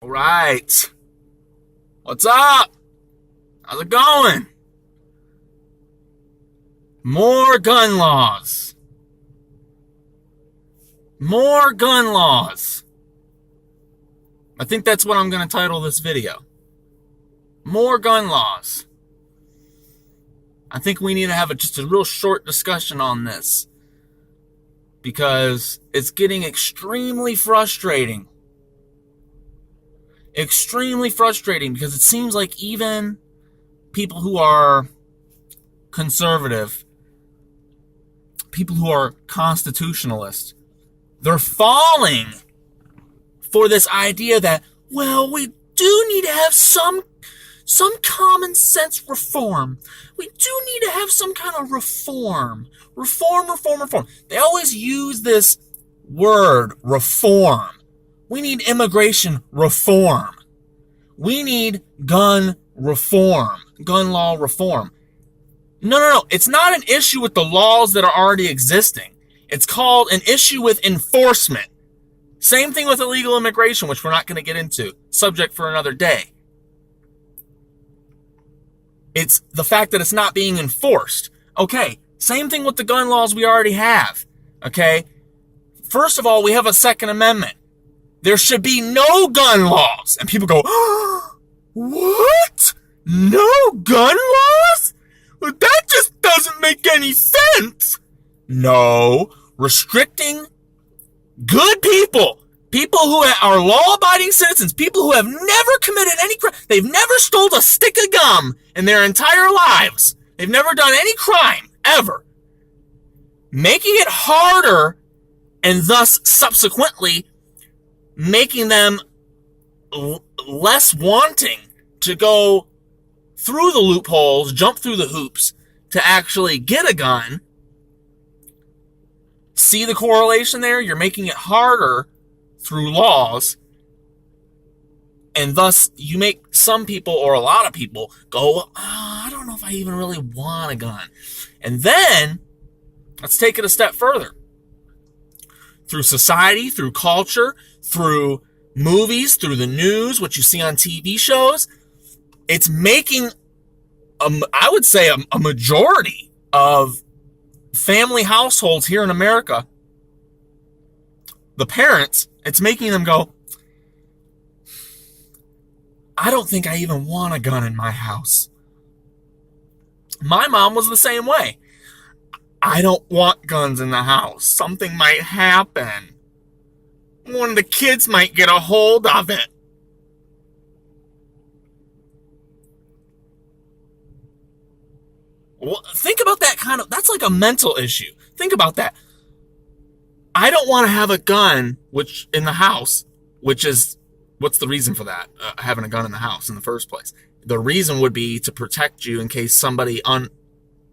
All right. What's up? How's it going? More gun laws. More gun laws. I think that's what I'm going to title this video. More gun laws. I think we need to have just a real short discussion on this because it's getting extremely frustrating. Extremely frustrating because it seems like even people who are conservative, people who are constitutionalists, they're falling for this idea that, well, we do need to have some common sense reform. We do need to have some kind of reform. Reform. They always use this word, reform. We need immigration reform. We need gun reform, gun law reform. No. It's not an issue with the laws that are already existing. It's called an issue with enforcement. Same thing with illegal immigration, which we're not going to get into. Subject for another day. It's the fact that it's not being enforced. Okay, same thing with the gun laws we already have. Okay, first of all, we have a Second Amendment. There should be no gun laws. And people go, what? No gun laws? Well, that just doesn't make any sense. No, restricting good people who are law-abiding citizens, people who have never committed any crime, they've never stole a stick of gum in their entire lives, they've never done any crime, ever. Making it harder and thus subsequently making them less wanting to go through the loopholes, jump through the hoops to actually get a gun. See the correlation there? You're making it harder through laws, and thus you make some people or a lot of people go, I don't know if I even really want a gun. And then let's take it a step further. Through society, through culture, through movies, through the news, what you see on TV shows, it's making, I would say, a majority of family households here in America, the parents, it's making them go, I don't think I even want a gun in my house. My mom was the same way. I don't want guns in the house. Something might happen. One of the kids might get a hold of it. Well, think about that that's like a mental issue. Think about that. I don't want to have a gun in the house, which is, what's the reason for that? Having a gun in the house in the first place. The reason would be to protect you in case somebody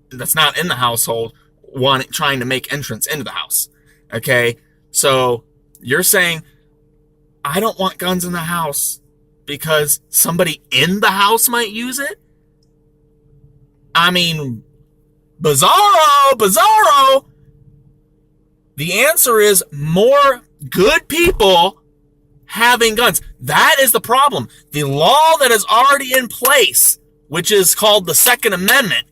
that's not in the household trying to make entrance into the house. Okay? So you're saying, I don't want guns in the house because somebody in the house might use it? I mean, bizarro. The answer is more good people having guns. That is the problem. The law that is already in place, which is called the Second Amendment,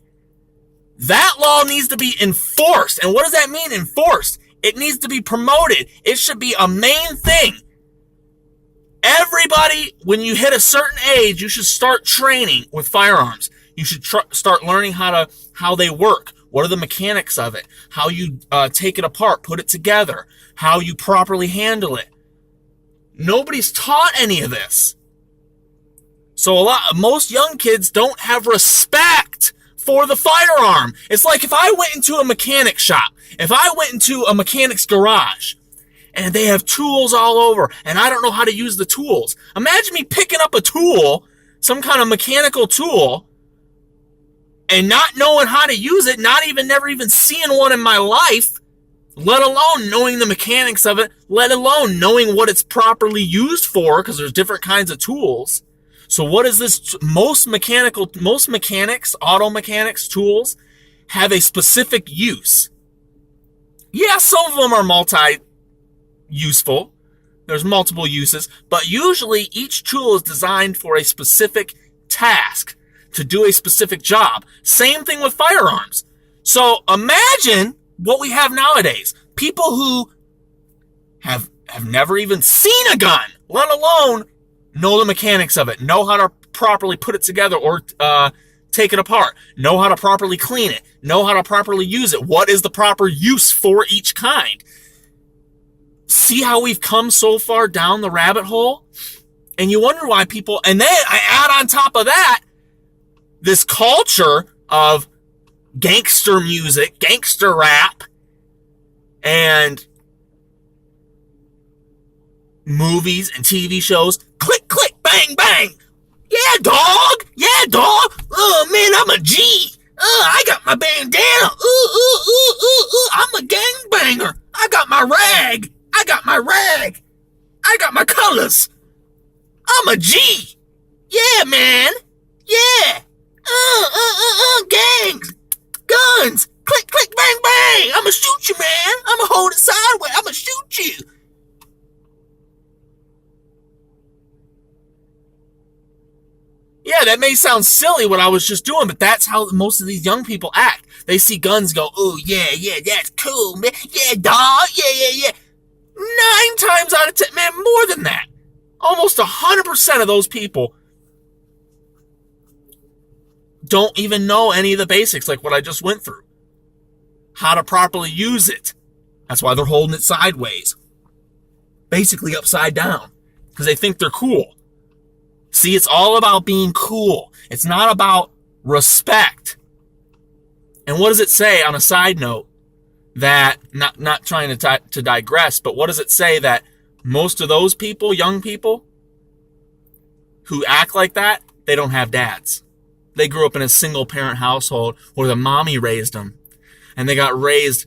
that law needs to be enforced. And what does that mean, enforced? It needs to be promoted. It should be a main thing. Everybody, when you hit a certain age, you should start training with firearms. You should start learning how they work. What are the mechanics of it? How you take it apart, put it together, how you properly handle it. Nobody's taught any of this. So most young kids don't have respect for the firearm. It's like if I went into a mechanic shop, if I went into a mechanic's garage, and they have tools all over, and I don't know how to use the tools. Imagine me picking up a tool, some kind of mechanical tool, and not knowing how to use it, never even seeing one in my life, let alone knowing the mechanics of it, let alone knowing what it's properly used for, because there's different kinds of tools. So what is this? Most mechanics, auto mechanics tools have a specific use. Yeah, some of them are multi-useful, There's multiple uses, but usually each tool is designed for a specific task to do a specific job. Same thing with firearms. So imagine what we have nowadays. People who have never even seen a gun, let alone know the mechanics of it, know how to properly put it together or take it apart, know how to properly clean it, know how to properly use it. What is the proper use for each kind? See how we've come so far down the rabbit hole? And you wonder why people, and then I add on top of that, this culture of gangster music, gangster rap, and movies and TV shows. Click, click, bang, bang. Yeah, dog. Yeah, dog. Oh, man, I'm a G. I got my bandana. I'm a gangbanger. I got my rag. I got my colors. I'm a G. Yeah, man. Yeah. Gangs. Guns. Click, click, bang, bang. I'ma shoot you, man. I'ma hold it sideways. I'ma shoot you. Yeah, that may sound silly what I was just doing, but that's how most of these young people act. They see guns, go, oh, yeah, that's cool, man. Yeah, dog. Yeah. 9 times out of 10, man, more than that. Almost 100% of those people don't even know any of the basics, like what I just went through. How to properly use it. That's why they're holding it sideways. Basically upside down. Because they think they're cool. See, it's all about being cool. It's not about respect. And what does it say on a side note that, not trying to digress, but what does it say that most of those people, young people, who act like that, they don't have dads. They grew up in a single parent household where the mommy raised them. And they got raised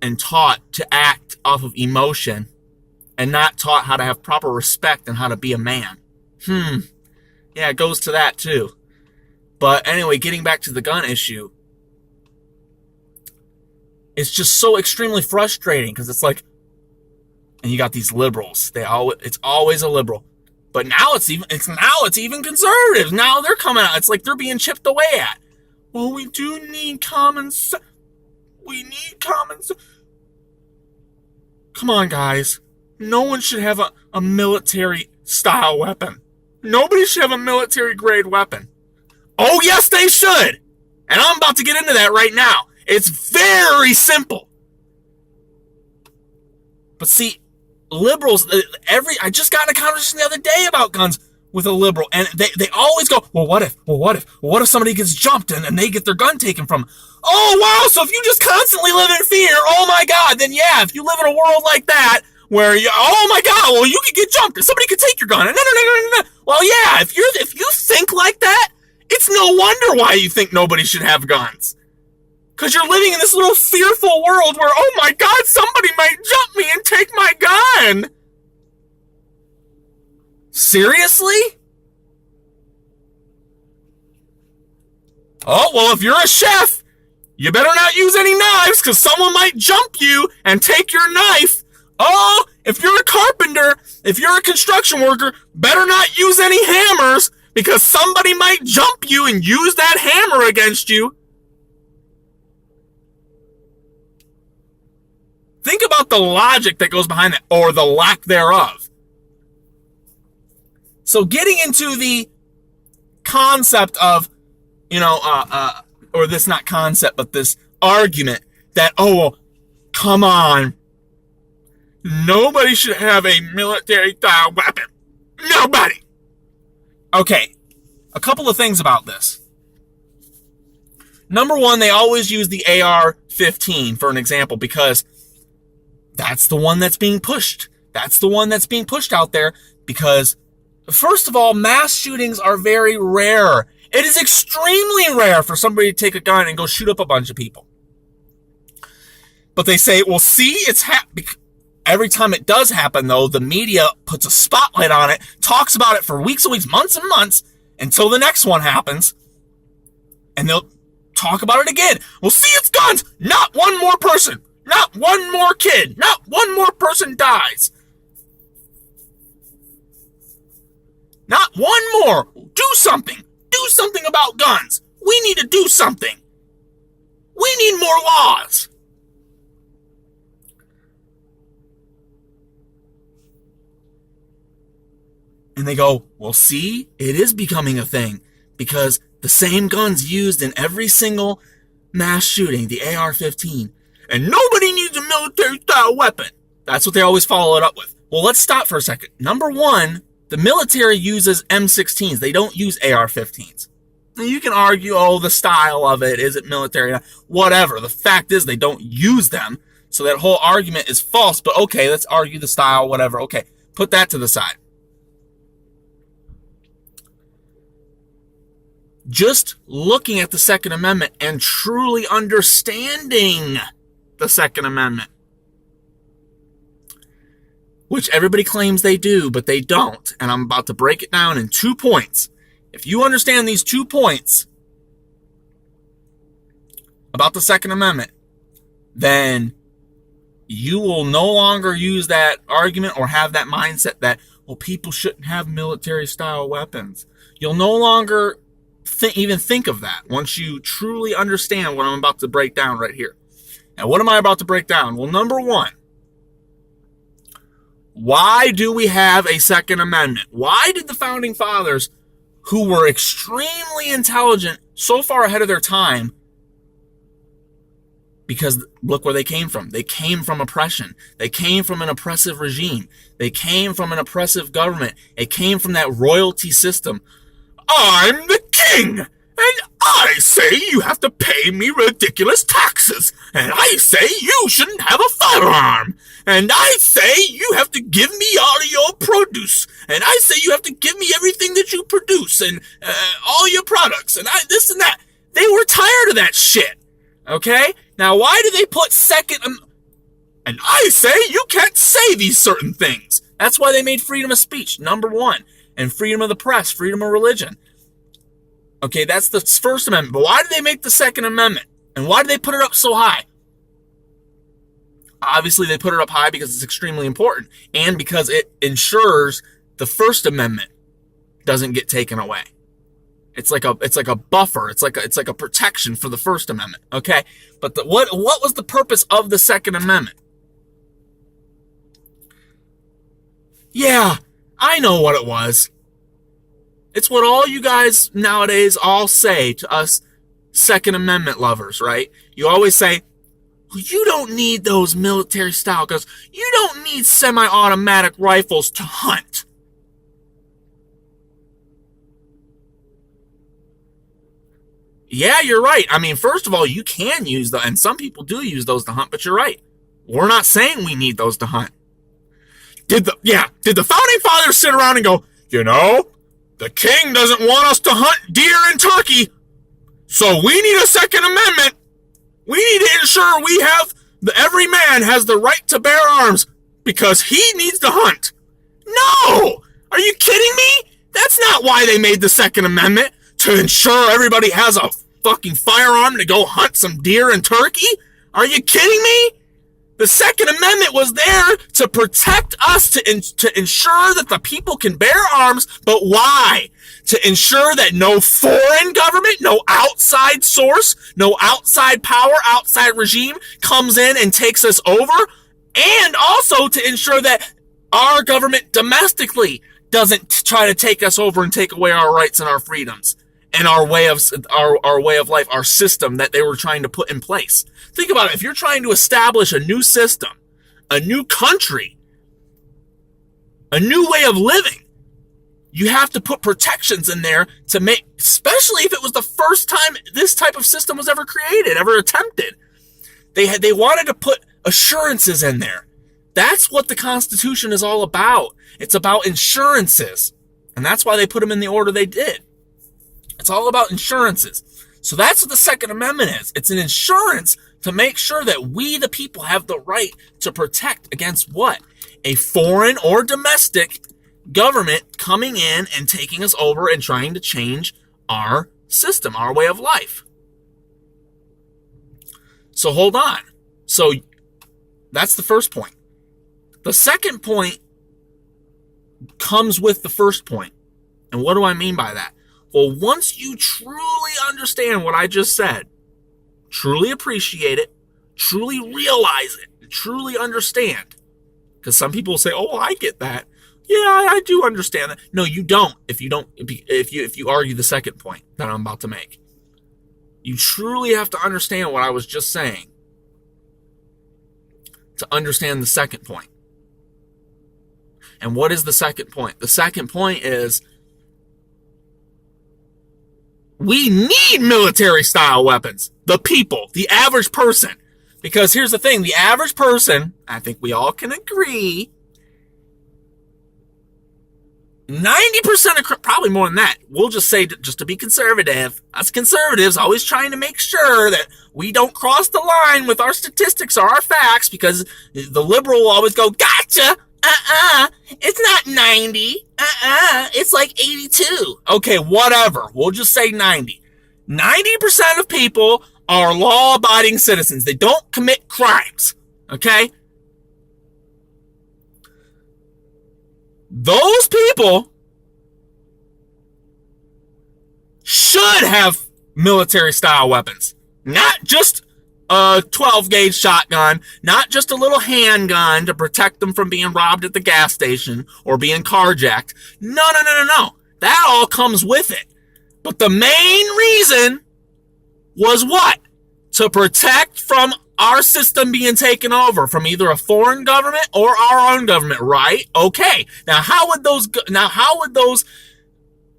and taught to act off of emotion and not taught how to have proper respect and how to be a man. Yeah, it goes to that too. But anyway, getting back to the gun issue, it's just so extremely frustrating because it's like, and you got these liberals. It's always a liberal. But now it's even conservatives. Now they're coming out. It's like they're being chipped away at. Well, we do need common sense. We need common sense. Come on, guys. No one should have a military-style weapon. Nobody should have a military-grade weapon. Oh, yes, they should. And I'm about to get into that right now. It's very simple. But see, liberals, I just got in a conversation the other day about guns with a liberal, and they always go, well, what if somebody gets jumped and they get their gun taken from them? Oh, wow, so if you just constantly live in fear, oh my God, then yeah, if you live in a world like that, where oh my God, well, you could get jumped and somebody could take your gun. No. Well, yeah, if you think like that, it's no wonder why you think nobody should have guns. Because you're living in this little fearful world where, oh my God, somebody might jump me and take my gun. Seriously? Oh, well, if you're a chef, you better not use any knives because someone might jump you and take your knife. Oh, if you're a carpenter, if you're a construction worker, better not use any hammers because somebody might jump you and use that hammer against you. Think about the logic that goes behind that, or the lack thereof. So getting into the concept of, or this not concept, but this argument that, oh, well, come on. Nobody should have a military-style weapon. Nobody. Okay, a couple of things about this. Number one, they always use the AR-15 for an example because that's the one that's being pushed. That's the one that's being pushed out there because, first of all, mass shootings are very rare. It is extremely rare for somebody to take a gun and go shoot up a bunch of people. But they say, well, see, it's every time it does happen, though, the media puts a spotlight on it, talks about it for weeks and weeks, months and months, until the next one happens. And they'll talk about it again. Well, see, it's guns. Not one more person. Not one more kid. Not one more person dies. Not one more. Do something. Do something about guns. We need to do something. We need more laws. And they go, well, see, it is becoming a thing because the same guns used in every single mass shooting, the AR-15, and nobody needs a military-style weapon. That's what they always follow it up with. Well, let's stop for a second. Number one, the military uses M16s. They don't use AR-15s. Now, you can argue, oh, the style of it, is it military? Whatever. The fact is they don't use them, so that whole argument is false. But okay, let's argue the style, whatever. Okay, put that to the side. Just looking at the Second Amendment and truly understanding the Second Amendment, which everybody claims they do, but they don't. And I'm about to break it down in 2 points. If you understand these 2 points about the Second Amendment, then you will no longer use that argument or have that mindset that, well, people shouldn't have military-style weapons. You'll no longer even think of that once you truly understand what I'm about to break down right here. And what am I about to break down? Well, number one, why do we have a Second Amendment? Why did the Founding Fathers, who were extremely intelligent, so far ahead of their time, because look where they came from. They came from oppression. They came from an oppressive regime. They came from an oppressive government. It came from that royalty system. I'm the king, and I say you have to pay me ridiculous taxes, and I say you shouldn't have a firearm, and I say you have to give me all of your produce, and I say you have to give me everything that you produce, and all your products, and this and that. They were tired of that shit, okay? Now, why do they put second, and I say you can't say these certain things. That's why they made freedom of speech, number one. And freedom of the press, freedom of religion. Okay, that's the First Amendment. But why did they make the Second Amendment? And why did they put it up so high? Obviously, they put it up high because it's extremely important. And because it ensures the First Amendment doesn't get taken away. It's like a buffer. It's like a protection for the First Amendment. Okay? But what was the purpose of the Second Amendment? Yeah, I know what it was. It's what all you guys nowadays all say to us Second Amendment lovers, right? You always say, well, you don't need those military style guns. You don't need semi-automatic rifles to hunt. Yeah, you're right. I mean, first of all, you can use them, and some people do use those to hunt, but you're right. We're not saying we need those to hunt. Did the Founding Fathers sit around and go, you know, the king doesn't want us to hunt deer and turkey, so we need a Second Amendment. We need to ensure every man has the right to bear arms because he needs to hunt. No! Are you kidding me? That's not why they made the Second Amendment, to ensure everybody has a fucking firearm to go hunt some deer and turkey? Are you kidding me? The Second Amendment was there to protect us, to ensure that the people can bear arms, but why? To ensure that no foreign government, no outside source, no outside power, outside regime comes in and takes us over, and also to ensure that our government domestically doesn't try to take us over and take away our rights and our freedoms and our way of life, our system that they were trying to put in place. Think about it. If you're trying to establish a new system, a new country, a new way of living, you have to put protections in there to make, especially if it was the first time this type of system was ever created, ever attempted. They wanted to put assurances in there. That's what the Constitution is all about. It's about insurances. And that's why they put them in the order they did. It's all about insurances. So that's what the Second Amendment is. It's an insurance to make sure that we, the people, have the right to protect against what? A foreign or domestic government coming in and taking us over and trying to change our system, our way of life. So hold on. So That's the first point. The second point comes with the first point. And what do I mean by that? Well, once you truly understand what I just said, truly appreciate it, truly realize it, truly understand, because some people say, oh, I get that. Yeah, I do understand that. No, you don't. If you argue the second point that I'm about to make, you truly have to understand what I was just saying to understand the second point. And what is the second point? The second point is we need military-style weapons. The people, the average person. Because here's the thing, the average person, I think we all can agree, 90% of, probably more than that, we'll just say, just to be conservative, us conservatives always trying to make sure that we don't cross the line with our statistics or our facts, because the liberal will always go, gotcha, it's not 90, it's like 82. Okay, whatever, we'll just say 90. 90% of people are law-abiding citizens. They don't commit crimes, okay? Those people should have military-style weapons. Not just a 12-gauge shotgun, not just a little handgun to protect them from being robbed at the gas station or being carjacked. No. That all comes with it. But the main reason was what? To protect from our system being taken over from either a foreign government or our own government, right? Okay. Now, how would those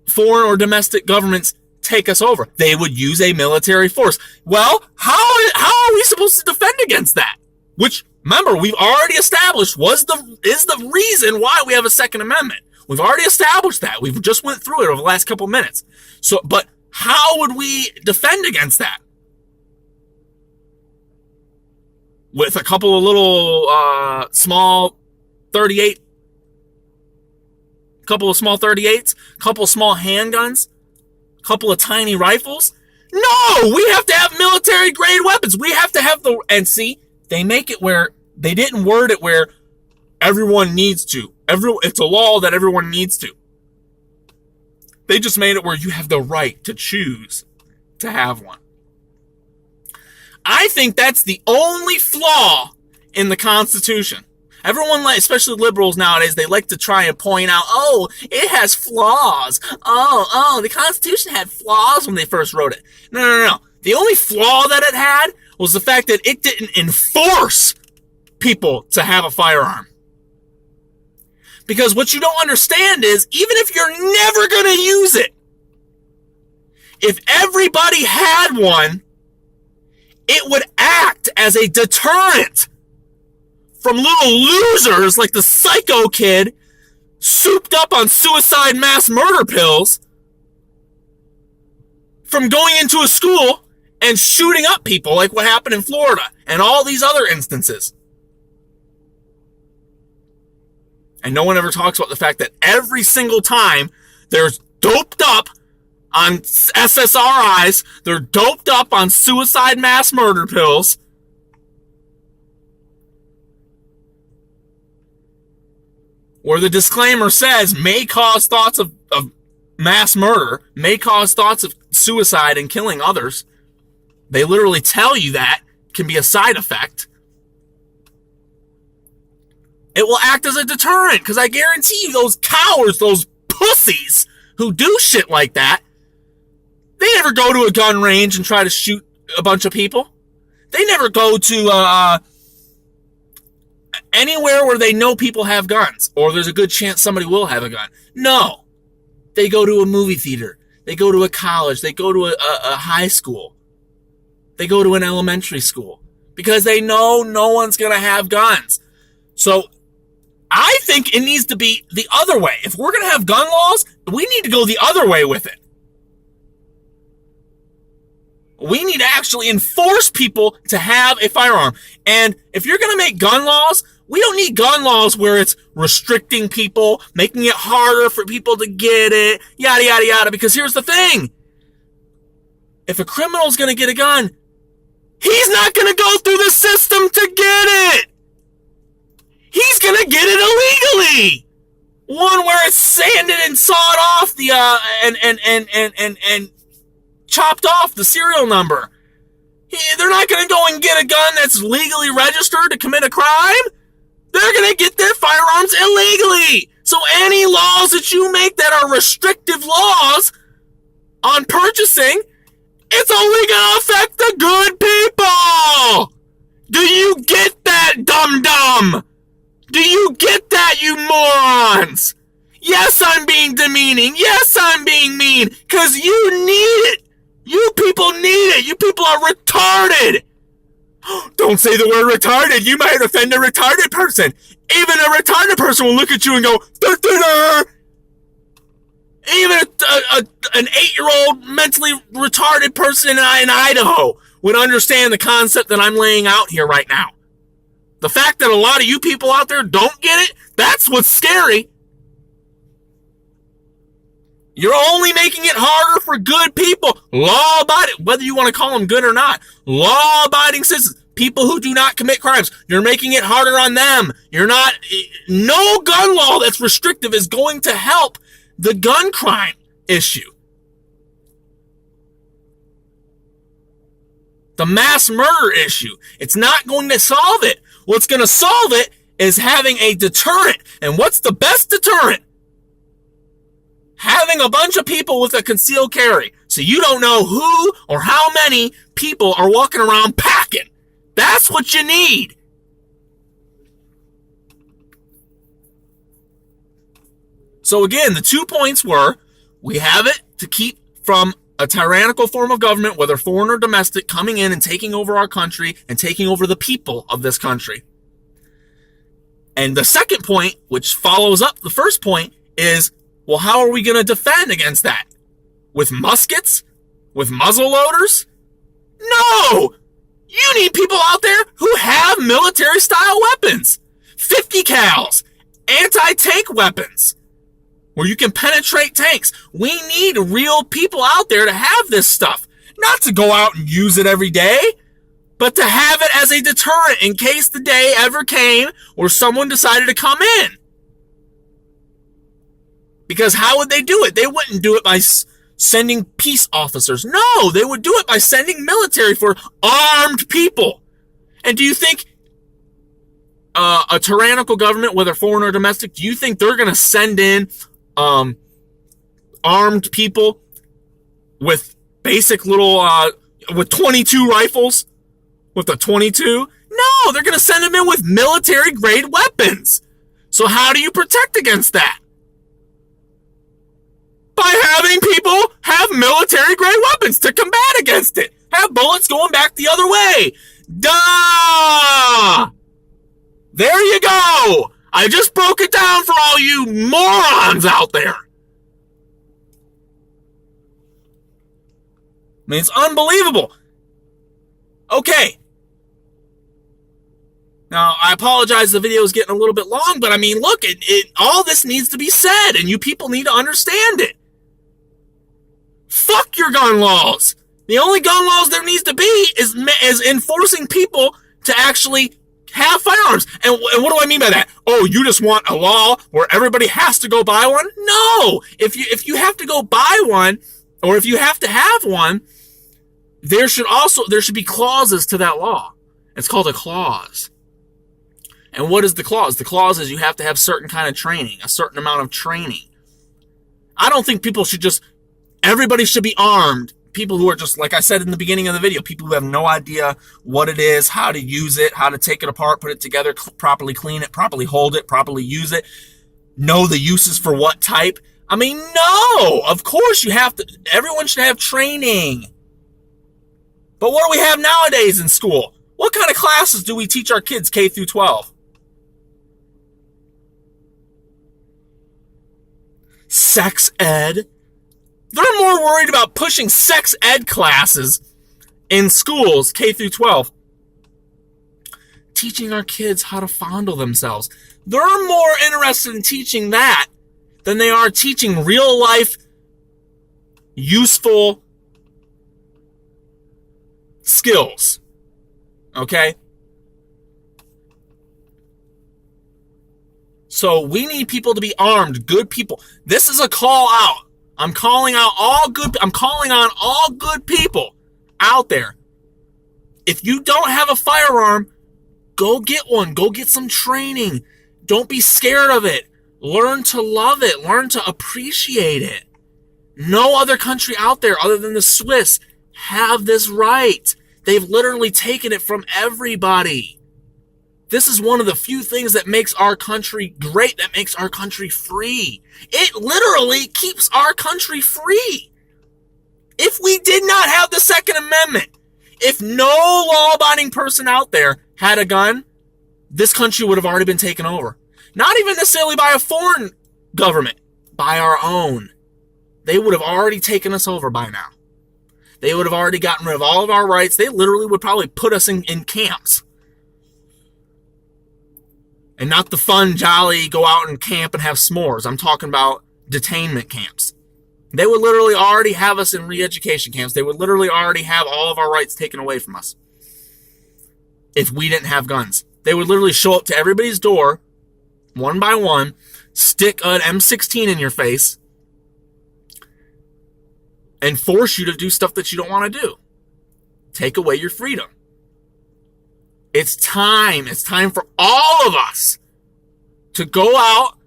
foreign or domestic governments take us over? They would use a military force. Well, how are we supposed to defend against that? Which, remember, we've already established is the reason why we have a Second Amendment. We've already established that. We've just went through it over the last couple of minutes. So, but how would we defend against that? With a couple of little small 38, couple of small 38s, couple of small handguns, couple of tiny rifles? No, we have to have military grade weapons. We have to have and see, they make it where they didn't word it where everyone needs to. It's a law that everyone needs to. They just made it where you have the right to choose to have one. I think that's the only flaw in the Constitution. Everyone, especially liberals nowadays, they like to try and point out, oh, it has flaws. Oh, the Constitution had flaws when they first wrote it. No. The only flaw that it had was the fact that it didn't enforce people to have a firearm. Because what you don't understand is, even if you're never going to use it, if everybody had one, it would act as a deterrent from little losers like the psycho kid souped up on suicide mass murder pills from going into a school and shooting up people like what happened in Florida and all these other instances. And no one ever talks about the fact that every single time there's doped up on SSRIs, they're doped up on suicide mass murder pills. Where the disclaimer says may cause thoughts of mass murder, may cause thoughts of suicide and killing others. They literally tell you that can be a side effect. It will act as a deterrent, because I guarantee you those cowards, those pussies who do shit like that, they never go to a gun range and try to shoot a bunch of people. They never go to anywhere where they know people have guns, or there's a good chance somebody will have a gun. No. They go to a movie theater. They go to a college. They go to a high school. They go to an elementary school. Because they know no one's going to have guns. So I think it needs to be the other way. If we're going to have gun laws, we need to go the other way with it. We need to actually enforce people to have a firearm. And if you're going to make gun laws, we don't need gun laws where it's restricting people, making it harder for people to get it, yada, yada, yada. Because here's the thing. If a criminal's going to get a gun, he's not going to go through the system to get it. he's going to get it illegally. One where it's sanded and sawed off the and chopped off the serial number. They're not going to go and get a gun that's legally registered to commit a crime. They're going to get their firearms illegally. So any laws that you make that are restrictive laws on purchasing, it's only going to affect the good people. Do you get that, dum-dum? Do you get that, you morons? Yes, I'm being demeaning. Yes, I'm being mean. Because you need it. You people need it. You people are retarded. Don't say the word retarded. You might offend a retarded person. Even a retarded person will look at you and go, da, da, da. Even an 8-year-old mentally retarded person in Idaho would understand the concept that I'm laying out here right now. The fact that a lot of you people out there don't get it, that's what's scary. You're only making it harder for good people, law-abiding, whether you want to call them good or not, law-abiding citizens, people who do not commit crimes. You're making it harder on them. No gun law that's restrictive is going to help the gun crime issue. The mass murder issue. It's not going to solve it. What's going to solve it is having a deterrent. And what's the best deterrent? Having a bunch of people with a concealed carry. So you don't know who or how many people are walking around packing. That's what you need. So again, the 2 points were, we have it to keep from a tyrannical form of government, whether foreign or domestic, coming in and taking over our country and taking over the people of this country. And the second point, which follows up the first point, is, well, how are we going to defend against that? With muskets? With muzzle loaders? No! You need people out there who have military-style weapons. 50 cals. Anti-tank weapons. Where you can penetrate tanks. We need real people out there to have this stuff. Not to go out and use it every day, but to have it as a deterrent in case the day ever came where someone decided to come in. Because how would they do it? They wouldn't do it by sending peace officers. No, they would do it by sending military for armed people. And do you think a tyrannical government, whether foreign or domestic, do you think they're going to send in armed people with basic little, with 22 rifles? With a 22? No, they're going to send them in with military-grade weapons. So how do you protect against that? By having people have military-grade weapons to combat against it. Have bullets going back the other way. Duh! There you go. I just broke it down for all you morons out there. I mean, it's unbelievable. Okay. Now, I apologize, the video is getting a little bit long, but I mean, look, all this needs to be said, and you people need to understand it. Fuck your gun laws. The only gun laws there needs to be is enforcing people to actually have firearms. And what do I mean by that? Oh, you just want a law where everybody has to go buy one? No. If you have to go buy one, or if you have to have one, there should be clauses to that law. It's called a clause. And what is the clause? The clause is you have to have certain kind of training, a certain amount of training. I don't think everybody should be armed. People who are just, like I said in the beginning of the video, people who have no idea what it is, how to use it, how to take it apart, put it together, properly clean it, properly hold it, properly use it, know the uses for what type. I mean, no, of course everyone should have training. But what do we have nowadays in school? What kind of classes do we teach our kids K through 12? Sex ed. They're more worried about pushing sex ed classes in schools, K through 12. Teaching our kids how to fondle themselves. They're more interested in teaching that than they are teaching real life, useful skills. Okay? So we need people to be armed, good people. This is a call out. I'm calling on all good people out there. If you don't have a firearm, go get one. Go get some training. Don't be scared of it. Learn to love it. Learn to appreciate it. No other country out there other than the Swiss have this right. They've literally taken it from everybody. This is one of the few things that makes our country great, that makes our country free. It literally keeps our country free. If we did not have the Second Amendment, if no law-abiding person out there had a gun, this country would have already been taken over. Not even necessarily by a foreign government, by our own. They would have already taken us over by now. They would have already gotten rid of all of our rights. They literally would probably put us in camps. And not the fun, jolly, go out and camp and have s'mores. I'm talking about detainment camps. They would literally already have us in re-education camps. They would literally already have all of our rights taken away from us if we didn't have guns. They would literally show up to everybody's door, one by one, stick an M16 in your face, and force you to do stuff that you don't want to do. Take away your freedom. It's time. It's time for all of us to go out.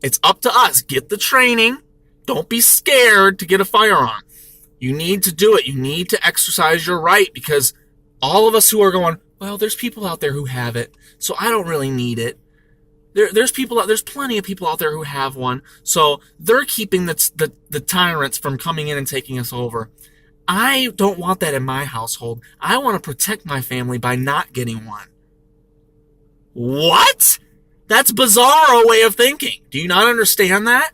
It's up to us. Get the training. Don't be scared to get a firearm. You need to do it. You need to exercise your right, because all of us who are going, well, there's people out there who have it, so I don't really need it. There's plenty of people out there who have one, so they're keeping the tyrants from coming in and taking us over. I don't want that in my household. I want to protect my family by not getting one. What? That's bizarro way of thinking. Do you not understand that?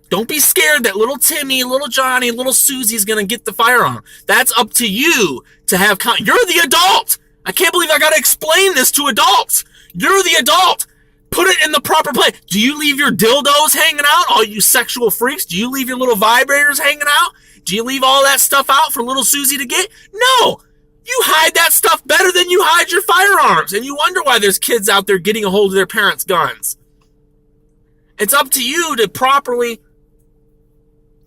Don't be scared that little Timmy, little Johnny, little Susie's going to get the firearm. That's up to you to have. You're the adult. I can't believe I got to explain this to adults. You're the adult. Put it in the proper place. Do you leave your dildos hanging out, all you sexual freaks? Do you leave your little vibrators hanging out? Do you leave all that stuff out for little Susie to get? No. You hide that stuff better than you hide your firearms. And you wonder why there's kids out there getting a hold of their parents' guns. It's up to you to properly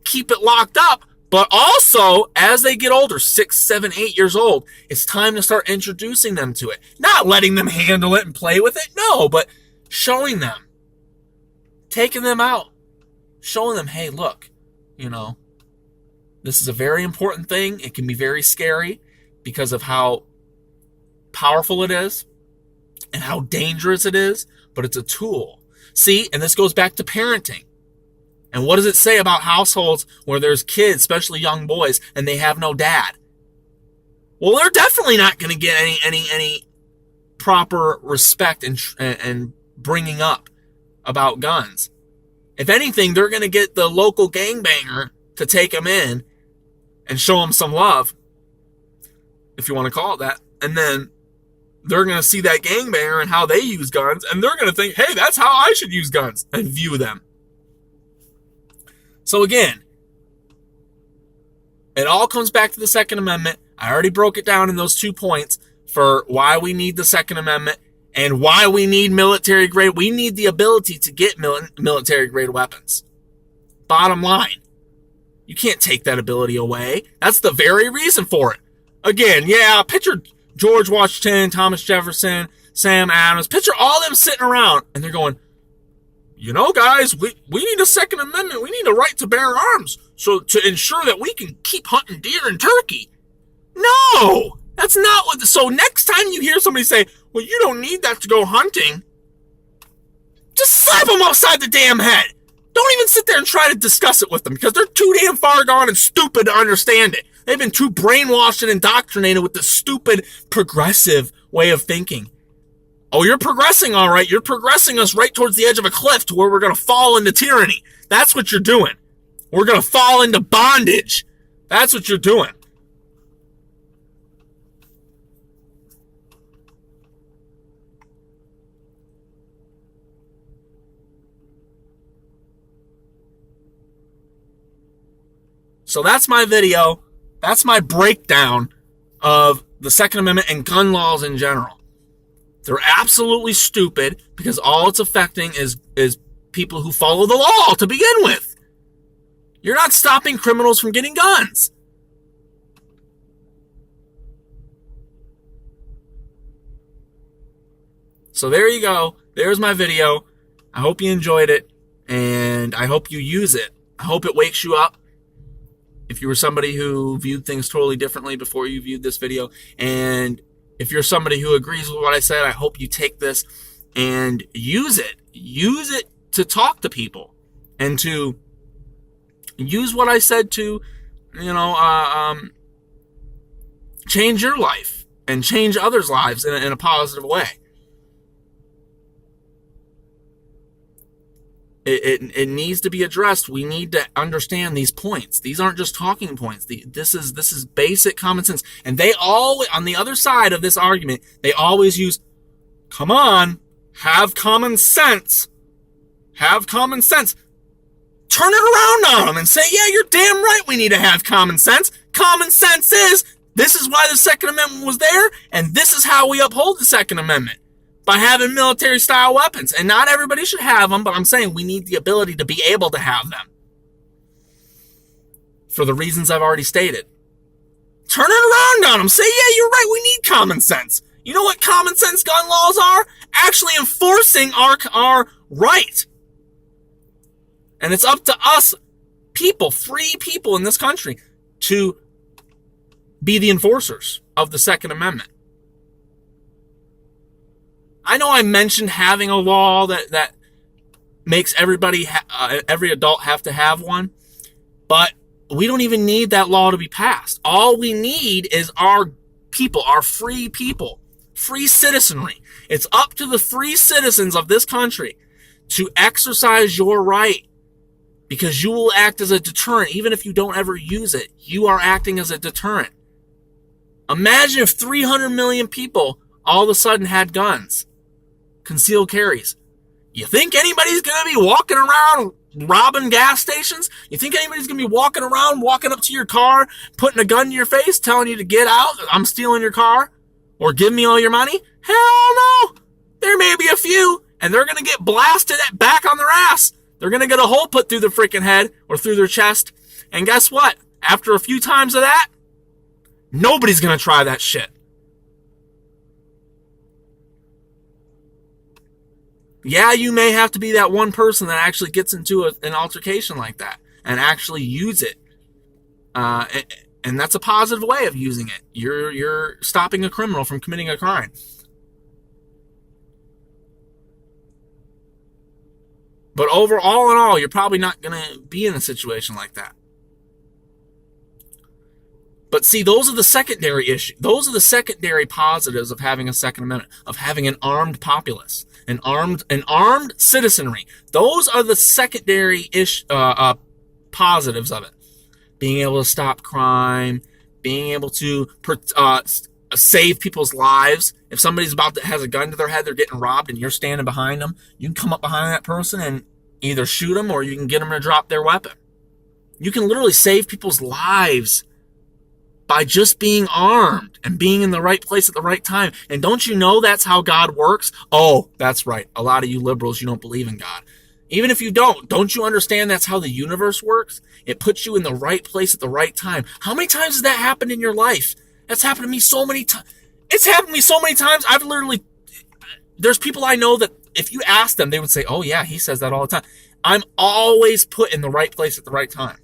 keep it locked up. But also, as they get older, 6, 7, 8 years old, it's time to start introducing them to it. Not letting them handle it and play with it. No, but showing them. Taking them out. Showing them, hey, look, this is a very important thing. It can be very scary because of how powerful it is and how dangerous it is, but it's a tool. See, and this goes back to parenting. And what does it say about households where there's kids, especially young boys, and they have no dad? Well, they're definitely not going to get any proper respect and bringing up about guns. If anything, they're going to get the local gangbanger to take them in and show them some love, if you want to call it that. And then they're going to see that gangbanger and how they use guns, and they're going to think, hey, that's how I should use guns, and view them. So again, it all comes back to the Second Amendment. I already broke it down in those 2 points for why we need the Second Amendment and why we need military grade. We need the ability to get military grade weapons. Bottom line. You can't take that ability away. That's the very reason for it. Again, yeah, picture George Washington, Thomas Jefferson, Sam Adams. Picture all them sitting around and they're going, guys, we need a Second Amendment. We need a right to bear arms so to ensure that we can keep hunting deer and turkey. No, that's not what. So next time you hear somebody say, well, you don't need that to go hunting, just slap them upside the damn head. Don't even sit there and try to discuss it with them because they're too damn far gone and stupid to understand it. They've been too brainwashed and indoctrinated with this stupid progressive way of thinking. Oh, you're progressing, all right. You're progressing us right towards the edge of a cliff to where we're going to fall into tyranny. That's what you're doing. We're going to fall into bondage. That's what you're doing. So that's my video. That's my breakdown of the Second Amendment and gun laws in general. They're absolutely stupid because all it's affecting is people who follow the law to begin with. You're not stopping criminals from getting guns. So there you go. There's my video. I hope you enjoyed it, and I hope you use it. I hope it wakes you up. If you were somebody who viewed things totally differently before you viewed this video, and if you're somebody who agrees with what I said, I hope you take this and use it. Use it to talk to people and to use what I said to, change your life and change others' lives in a positive way. It needs to be addressed. We need to understand these points. These aren't just talking points. This is basic common sense. And they all, on the other side of this argument, they always use, come on, have common sense. Have common sense. Turn it around on them and say, yeah, you're damn right we need to have common sense. Common sense is, this is why the Second Amendment was there, and this is how we uphold the Second Amendment. By having military-style weapons. And not everybody should have them, but I'm saying we need the ability to be able to have them. For the reasons I've already stated. Turn it around on them. Say, yeah, you're right, we need common sense. You know what common sense gun laws are? Actually enforcing our right. And it's up to us, people, free people in this country, to be the enforcers of the Second Amendment. I know I mentioned having a law that makes everybody, every adult have to have one, but we don't even need that law to be passed. All we need is our people, our free people, free citizenry. It's up to the free citizens of this country to exercise your right, because you will act as a deterrent. Even if you don't ever use it, you are acting as a deterrent. Imagine if 300 million people all of a sudden had guns. Concealed carries. You think anybody's going to be walking around robbing gas stations? You think anybody's going to be walking around, walking up to your car, putting a gun to your face, telling you to get out, I'm stealing your car, or give me all your money? Hell no! There may be a few, and they're going to get blasted back on their ass. They're going to get a hole put through their freaking head or through their chest. And guess what? After a few times of that, nobody's going to try that shit. Yeah, you may have to be that one person that actually gets into an altercation like that and actually use it. And that's a positive way of using it. You're stopping a criminal from committing a crime. But all in all, you're probably not going to be in a situation like that. But see, those are the secondary issues. Those are the secondary positives of having a Second Amendment, of having an armed populace, an armed citizenry. Those are the secondary positives of it. Being able to stop crime, being able to save people's lives. If somebody's has a gun to their head, they're getting robbed, and you're standing behind them, you can come up behind that person and either shoot them or you can get them to drop their weapon. You can literally save people's lives by just being armed and being in the right place at the right time. And don't you know that's how God works? Oh, that's right. A lot of you liberals, you don't believe in God. Even if you don't you understand that's how the universe works? It puts you in the right place at the right time. How many times has that happened in your life? That's happened to me so many times. It's happened to me so many times. There's people I know that if you ask them, they would say, oh yeah, he says that all the time. I'm always put in the right place at the right time.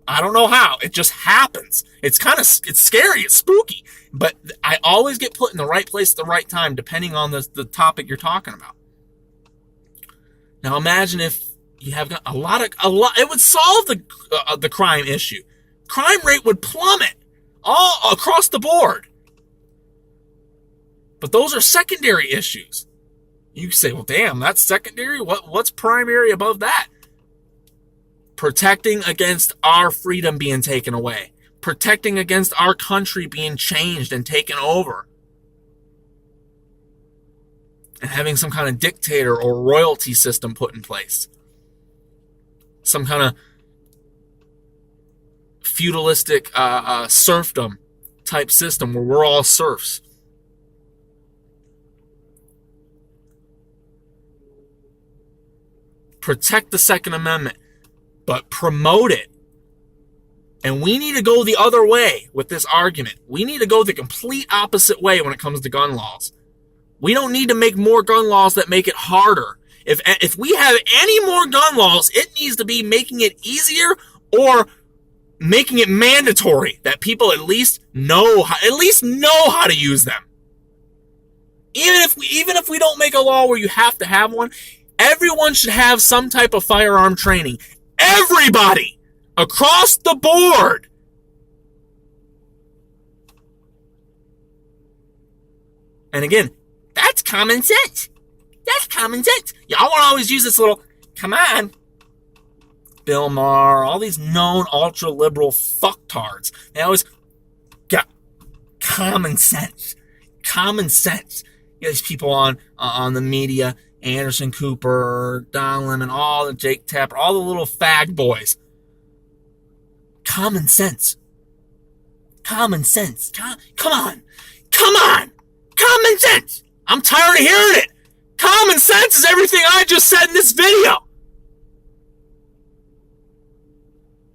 I don't know how. It just happens. It's scary. It's spooky. But I always get put in the right place at the right time, depending on the topic you're talking about. Now imagine if you have a lot. It would solve the crime issue. Crime rate would plummet all across the board. But those are secondary issues. You say, well, damn, that's secondary? What's primary above that? Protecting against our freedom being taken away. Protecting against our country being changed and taken over. And having some kind of dictator or royalty system put in place. Some kind of feudalistic serfdom type system where we're all serfs. protect the Second Amendment, but promote it. And we need to go the other way with this argument. We need to go the complete opposite way when it comes to gun laws. We don't need to make more gun laws that make it harder. If we have any more gun laws, it needs to be making it easier or making it mandatory that people at least know how to use them. Even if we don't make a law where you have to have one, everyone should have some type of firearm training. Everybody! Across the board! And again, that's common sense. That's common sense. Y'all want to always use this little, come on, Bill Maher, all these known ultra-liberal fucktards. They always got common sense. Common sense. You got these people on the media, Anderson Cooper, Don Lemon, all the Jake Tapper, all the little fag boys. Common sense. Common sense. Come on. Common sense. I'm tired of hearing it. Common sense is everything I just said in this video.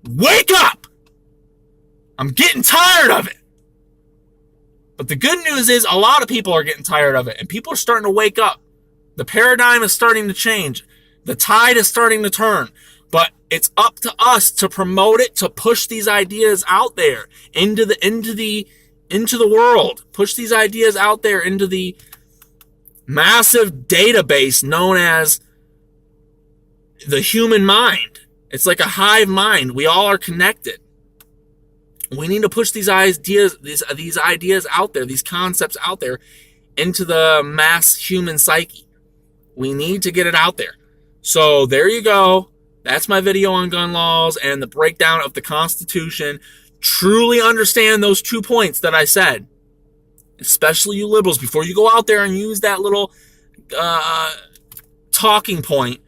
Wake up. I'm getting tired of it. But the good news is a lot of people are getting tired of it, and people are starting to wake up. The paradigm is starting to change. The tide is starting to turn. But it's up to us to promote it, to push these ideas out there into the world. Push these ideas out there into the massive database known as the human mind. It's like a hive mind. We all are connected. We need to push these ideas out there, these concepts out there into the mass human psyche. We need to get it out there. So there you go. That's my video on gun laws and the breakdown of the Constitution. Truly understand those 2 points that I said. Especially you liberals, before you go out there and use that little talking point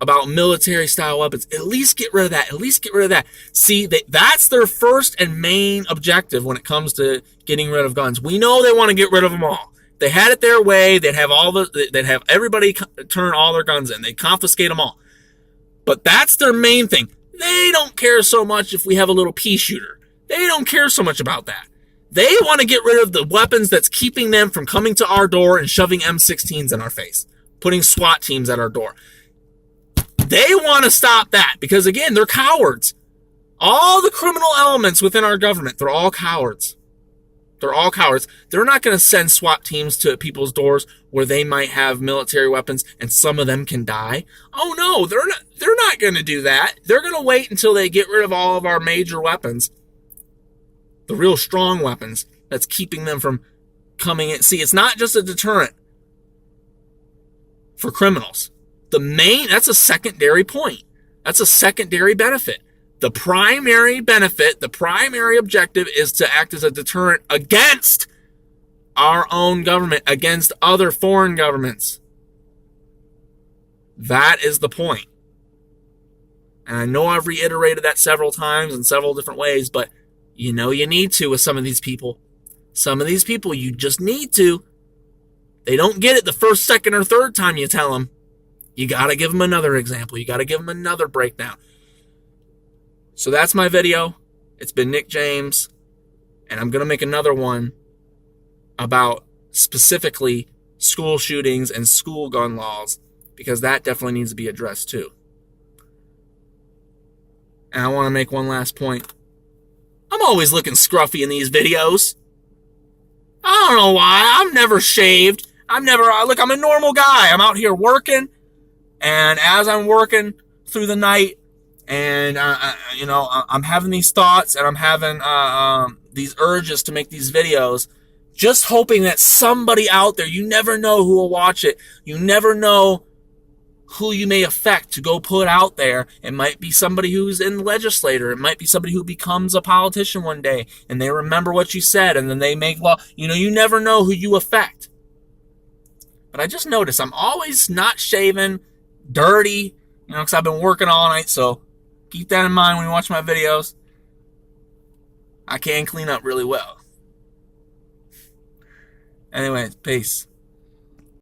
about military-style weapons, at least get rid of that. See, that's their first and main objective when it comes to getting rid of guns. We know they want to get rid of them all. They had it their way. They'd have everybody turn all their guns in. They'd confiscate them all. But that's their main thing. They don't care so much if we have a little pea shooter. They don't care so much about that. They want to get rid of the weapons that's keeping them from coming to our door and shoving M16s in our face, putting SWAT teams at our door. They want to stop that because, again, they're cowards. All the criminal elements within our government, they're all cowards. They're all cowards. They're not going to send SWAT teams to people's doors where they might have military weapons and some of them can die. Oh no, they're not going to do that. They're going to wait until they get rid of all of our major weapons. The real strong weapons that's keeping them from coming in. See, it's not just a deterrent for criminals. That's a secondary point. That's a secondary benefit. The primary benefit, the primary objective is to act as a deterrent against our own government, against other foreign governments. That is the point. And I know I've reiterated that several times in several different ways, but you know you need to with some of these people. Some of these people, you just need to. They don't get it the first, second, or third time you tell them. You got to give them another example. You got to give them another breakdown. So that's my video. It's been Nick James, and I'm going to make another one about specifically school shootings and school gun laws, because that definitely needs to be addressed too. And I want to make one last point. I'm always looking scruffy in these videos. I don't know why. I'm never shaved. I'm a normal guy. I'm out here working, and as I'm working through the night, and I'm having these thoughts, and I'm having these urges to make these videos, just hoping that somebody out there, you never know who will watch it. You never know who you may affect to go put out there. It might be somebody who's in the legislature. It might be somebody who becomes a politician one day, and they remember what you said, and then they make law. You never know who you affect. But I just noticed I'm always not shaven, dirty, because I've been working all night, so keep that in mind when you watch my videos. I can clean up really well. Anyways, peace.